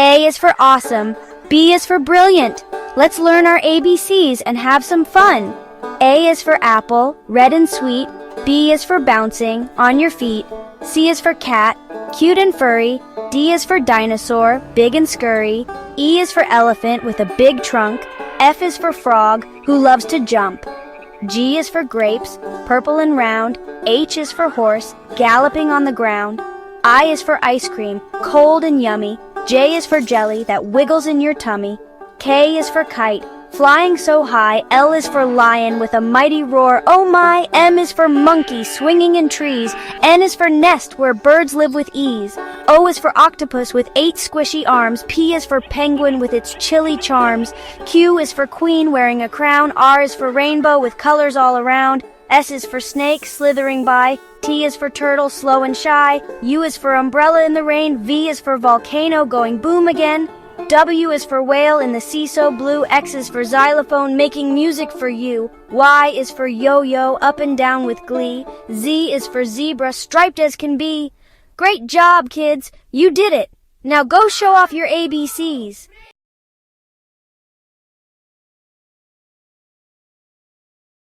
A is for awesome. B is for brilliant. Let's learn our ABCs and have some fun. A is for apple, red and sweet. B is for bouncing, on your feet. C is for cat, cute and furry. D is for dinosaur, big and scurry. E is for elephant with a big trunk. F is for frog, who loves to jump. G is for grapes, purple and round. H is for horse, galloping on the ground. I is for ice cream, cold and yummy. J is for jelly that wiggles in your tummy. K is for kite, flying so high. L is for lion with a mighty roar, oh my. M is for monkey, swinging in trees. N is for nest, where birds live with ease. O is for octopus with 8 squishy arms. P is for penguin with its chilly charms. Q is for queen wearing a crown. R is for rainbow with colors all around. S is for snake slithering by. T is for turtle slow and shy. U is for umbrella in the rain. V is for volcano going boom again. W is for whale in the sea so blue. X is for xylophone making music for you. Y is for yo-yo up and down with glee. Z is for zebra striped as can be. Great job, kids! You did it! Now go show off your ABCs.